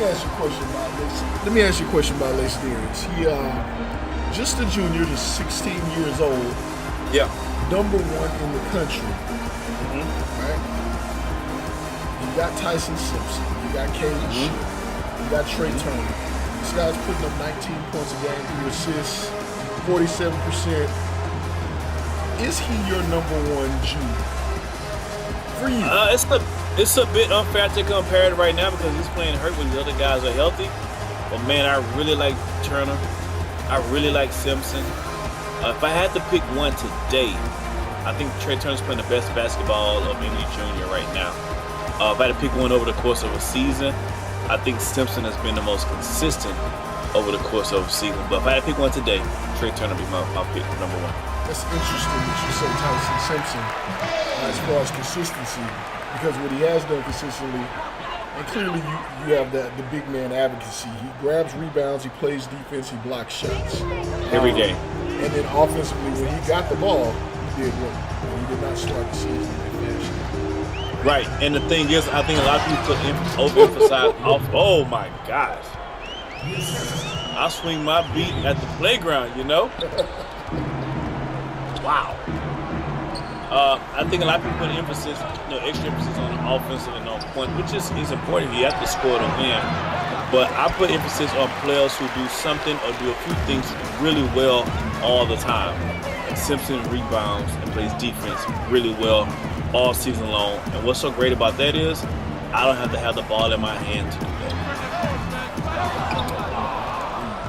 me ask you a question about Lace Darius. He, just a junior, just 16 years old.
Yeah.
Number 1 in the country.
Mm-hmm.
Right? You got Tyson Simpson. You got Caleb Shipp. You got Trey Turner. This guy's putting up 19 points a game, 3 assists, 47%. Is he your number 1 junior? For you.
It's a bit unfair to compare it right now because he's playing hurt when the other guys are healthy. But man, I really like Turner. I really like Simpson. If I had to pick one today, I think Trey Turner's playing the best basketball of any junior right now. If I had to pick one over the course of a season, I think Simpson has been the most consistent over the course of a season. But if I had to pick one today, Trey Turner would be my pick number 1.
That's interesting that you say Tyson Simpson as far as consistency, because what he has done consistently And clearly you have the big man advocacy. He grabs rebounds, he plays defense, he blocks shots.
Every game.
And then offensively, when he got the ball, he did work. He did not start the season in that fashion.
Right, and the thing is, I think a lot of people overemphasize off. Oh my gosh. I swing my beat at the playground, you know? Wow. I think a lot of people put emphasis, extra emphasis on offensive and on point, which is important. You have to score to win. But I put emphasis on players who do something or do a few things really well all the time. Simpson rebounds and plays defense really well all season long. And what's so great about that is I don't have to have the ball in my hand to do that.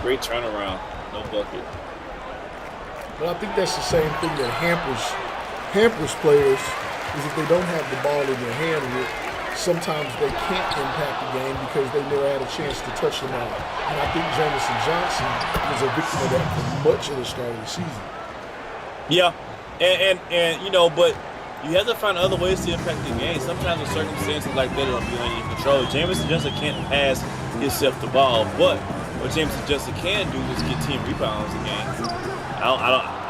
Great turnaround, no bucket.
But I think that's the same thing that hampers players is if they don't have the ball in their hand, sometimes they can't impact the game because they never had a chance to touch the ball. And I think Jamison Johnson was a victim of that for much of the start of the season.
Yeah, and but you have to find other ways to impact the game. Sometimes in circumstances like that, it'll be under your control. Jamison Johnson can't pass himself the ball, but what Jamison Johnson can do is get 10 rebounds a game.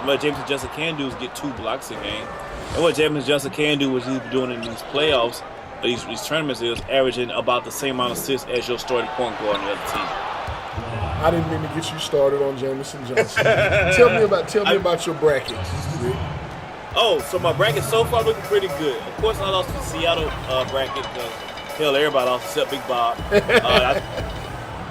What Jamison Johnson can do is get 2 blocks a game. And what Jamison Johnson can do, which he's been doing in these playoffs, these tournaments, is averaging about the same amount of assists as your starting point guard on the other team.
I didn't mean to get you started on Jamison Johnson. Tell me about your bracket, Rick.
Oh, so my bracket so far looking pretty good. Of course, I lost the Seattle bracket because hell, everybody lost except Big Bob.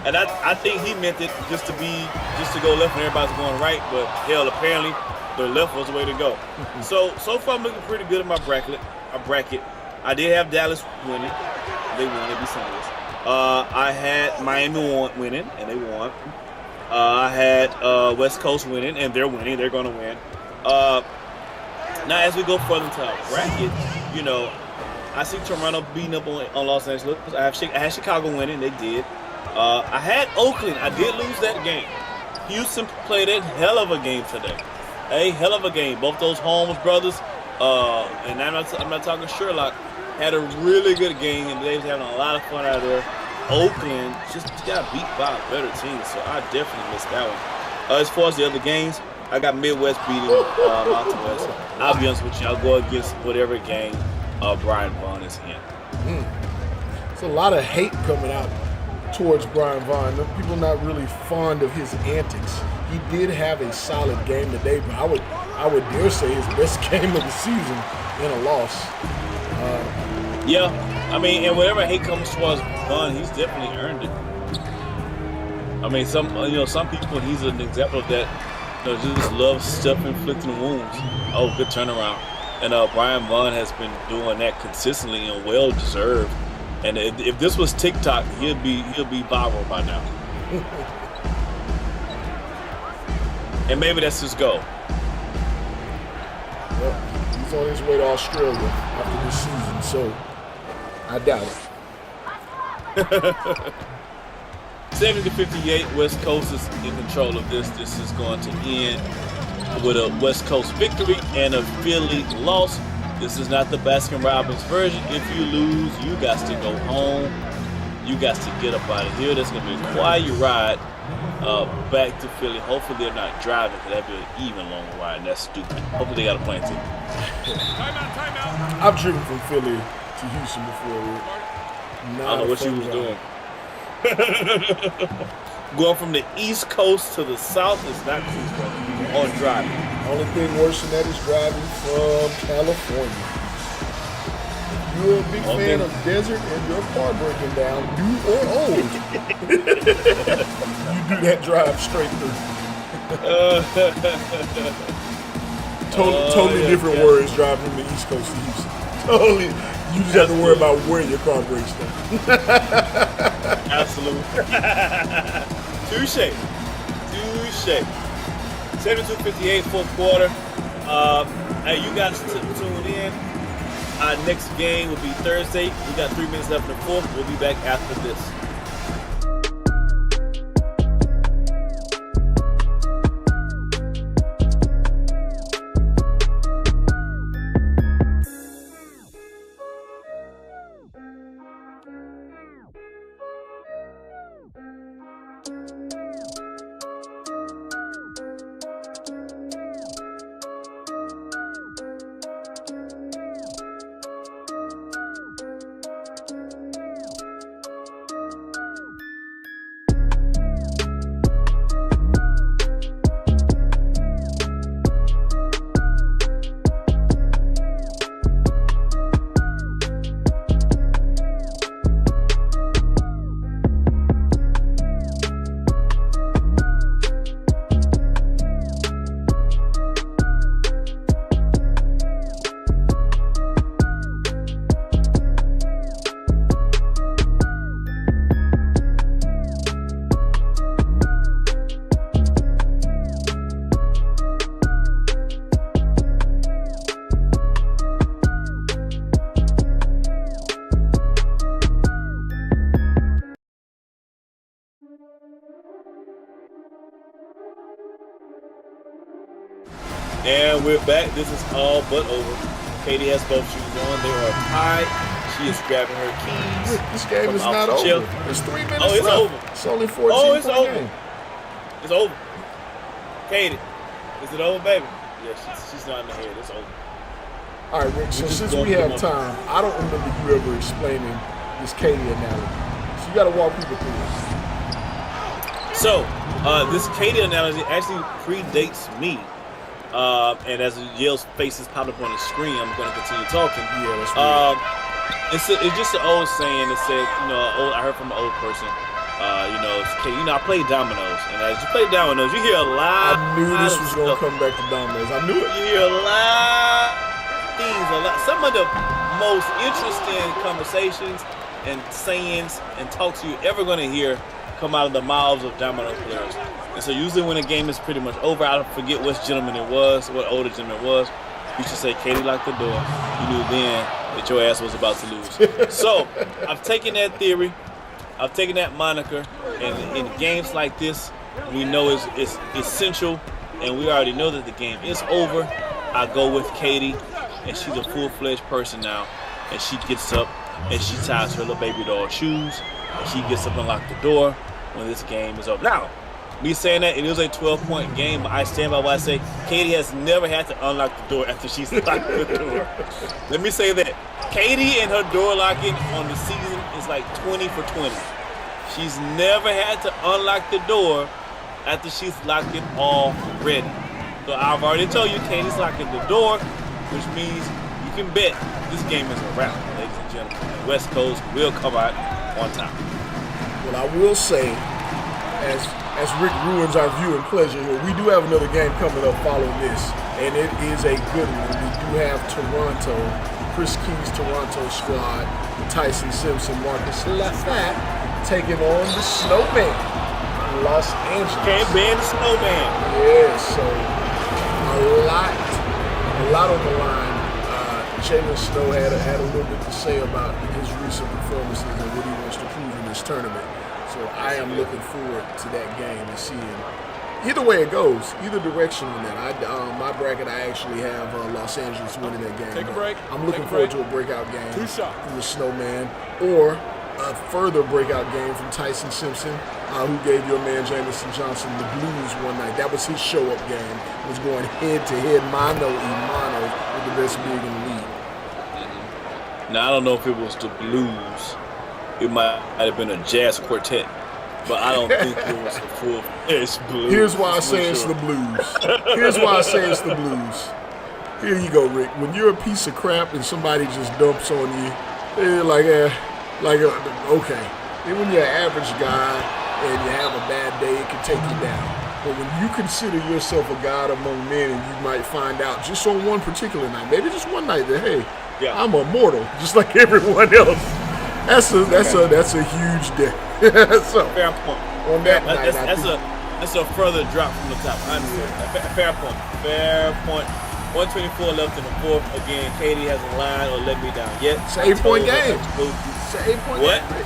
I think he meant it just to go left when everybody's going right, but hell, apparently the left was the way to go. So far I'm looking pretty good in my bracket. I did have Dallas winning. They won. It'd be singles. I had Miami winning, and they won. I had West Coast winning, and they're winning. They're going to win. Now, as we go further into our bracket, I see Toronto beating up on Los Angeles. I had Chicago winning. They did. I had Oakland. I did lose that game. Houston played a hell of a game today. A hell of a game. Both those Holmes brothers, and I'm not talking Sherlock, had a really good game, and they was having a lot of fun out there. Oakland just got beat by a better team, so I definitely missed that one. As far as the other games, I got Midwest beating Mountain West. I'll be honest with you, I'll go against whatever game Brian Vaughn is in.
There's a lot of hate coming out towards Brian Vaughn. People not really fond of his antics. He did have a solid game today, but I would dare say his best game of the season in a loss.
Yeah, I mean, and whatever hate comes towards Vaughn, he's definitely earned it. I mean, some people, he's an example of that. Just love self-inflicting wounds. Oh, good turnaround. And Brian Vaughn has been doing that consistently and well deserved. And if this was TikTok, he'll be viral by now. And maybe that's his goal.
Well, he's on his way to Australia after this season, so I doubt it.
70-58, West Coast is in control of this. This is going to end with a West Coast victory and a Philly loss. This is not the Baskin-Robbins version. If you lose, you got to go home. You got to get up out of here. There's going to be a quiet ride back to Philly. Hopefully they're not driving, because that'd be an even longer ride, and that's stupid. Hopefully they got a plane ticket.
Timeout.
I've driven from Philly to Houston before.
I don't know what you was doing. Going from the East Coast to the South is not too bad on driving.
Only thing worse than that is driving from California. You're a big fan of desert and your car breaking down, new or old. You do that drive straight through. Totally different words driving from the East Coast to Houston. Totally. You just have to worry about where your car breaks down.
Absolutely. Touche. 72-58, fourth quarter. Hey, you guys tune in. Our next game will be Thursday. We got 3 minutes left in the fourth. We'll be back after this. And we're back. This is all but over. Katie has both shoes on. They are tied. She is grabbing her keys.
This game is not over. There's 3 minutes
it's
left.
over.
It's only 14
it's
point
over.
game.
It's over. Katie, is it over, baby? Yeah, she's not in the head. It's over.
All right, Rick, so since we have time, I don't remember you ever explaining this Katie analogy. So you got to walk people through this.
So, this Katie analogy actually predates me. And as Yale's faces pop up on the screen, I'm going to continue talking.
Yeah, that's right.
It's just an old saying that said, I heard from an old person, it's Katie. I play dominoes, and as you play dominoes, you hear a lot.
I knew this was going to come back to dominoes. I knew it.
You hear a lot of things, some of the most interesting conversations and sayings and talks you're ever going to hear come out of the mouths of domino players. And so usually when a game is pretty much over, I forget which gentleman it was, what older gentleman it was, you should say, Katie locked the door. You knew then that your ass was about to lose. So I've taken that theory, I've taken that moniker, and in games like this, we know it's essential, and we already know that the game is over. I go with Katie, and she's a full-fledged person now, and she gets up and she ties her little baby doll shoes, and she gets up and locks the door when this game is over. Now, me saying that, it was a 12-point game, but I stand by what I say. Katie has never had to unlock the door after she's locked the door. Let me say that. Katie and her door locking on the season is like 20 for 20. She's never had to unlock the door after she's locked it already. So I've already told you Katie's locking the door, which means you can bet this game is a wrap, ladies and gentlemen. The West Coast will come out on top.
Well, I will say, as Rick ruins our viewing pleasure here, we do have another game coming up following this, and it is a good one. We do have Toronto, Chris Key's Toronto squad, Tyson Simpson, Marcus Lafayette, taking on the Snowman, Los Angeles.
Can't ban the Snowman.
Yeah, so a lot on the line. Jalen Snow had a little bit to say about his recent performances and what he wants to prove in this tournament. So I am looking forward to that game and seeing either way it goes, either direction on that. My bracket, I actually have Los Angeles winning that game.
Take a break.
I'm looking forward to a breakout game
Two shots
from the Snowman, or a further breakout game from Tyson Simpson, who gave your man Jamison Johnson the blues one night. That was his show-up game. Was going head-to-head, mano-a-mano with the best big in the league.
Now, I don't know if it was the blues. It might have been a jazz quartet, but I don't think it was a full-fledged blues.
Here's why I say it's the blues. Here's why I say it's the blues. Here you go, Rick. When you're a piece of crap and somebody just dumps on you, they're like, okay. Then when you're an average guy and you have a bad day, it can take you down. But when you consider yourself a god among men, and you might find out just on one particular night, maybe just one night, that hey, I'm immortal, just like everyone else. That's a huge day. So
fair point.
On that night,
that's a further drop from the top. I understand. Fair point. Fair point. 124 left in the fourth. Again, Katie hasn't lied or let me down yet.
It's an 8-point game. It's an 8-point
what?
game.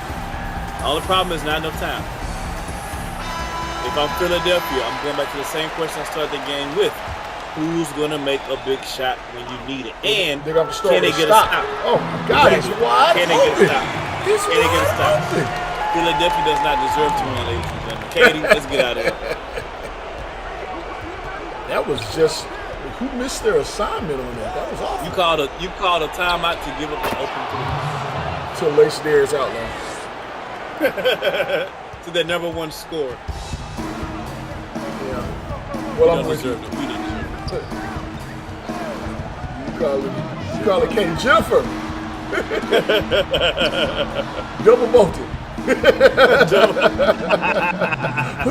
The only problem is not enough time. If I'm Philadelphia, I'm going back to the same question I started the game with. Who's going to make a big shot when you need it? And
they're going to start
can they get
stop.
a stop?
Oh, my God. It's wide
Can they get a stop?
It's
can they get a stop?
open.
Philadelphia does not deserve to win, ladies and gentlemen. Katie, let's get out of here.
That was just, who missed their assignment on that? That was awful.
You called a timeout to give up an open three.
Till Lace Darius outlaw.
To their number one scorer.
Yeah. Well, I'm with you.
We didn't deserve it.
You call it Katie Jennifer. Double bolted. Put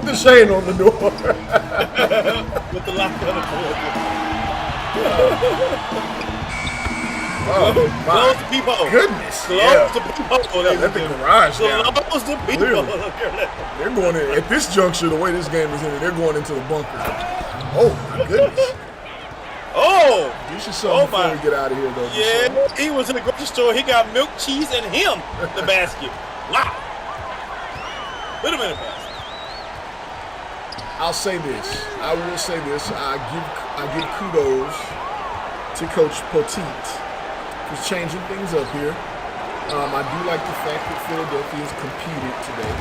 the chain on the door.
With the lock on the door.
Oh,
close the peephole.
Goodness.
Close the peephole.
Let the garage down.
Close the peephole.
They're going in, at this juncture, the way this game is in, they're going into the bunker. Oh, my goodness.
Oh!
You should something before we get out of here, though.
Yeah, he was in the grocery store. He got milk, cheese, and him the basket. Wow. Put him in the basket.
I'll say this. I will say this. I give kudos to Coach Poteet for changing things up here. I do like the fact that Philadelphia has competed today.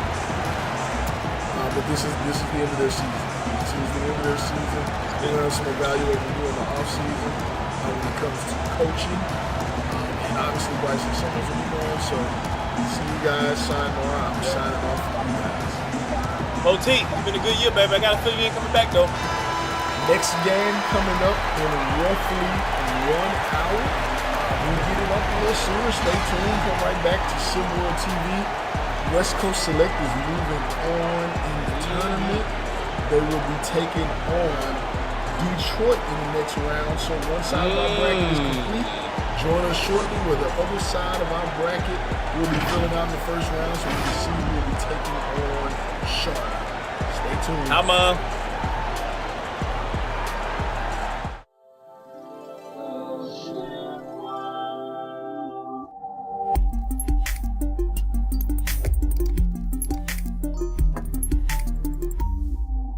But this is the end of their season. This is the end of their season. They're going to have some evaluating to do in the offseason when it comes to coaching. And obviously Bryson Summers will be gone. So see you guys. I'm signing off for you guys.
Moteet, it's been a good year, baby. I got a feeling you ain't coming back, though.
Next game coming up in roughly 1 hour. We'll get it up a little sooner. Stay tuned. Come right back to Sim World TV. West Coast Select is moving on in the tournament. They will be taking on Detroit in the next round. So one side of our bracket is complete. Join us shortly where the other side of our bracket will be filling out in the first round so we can see who will be taking on Charlotte. Stay tuned.
I'm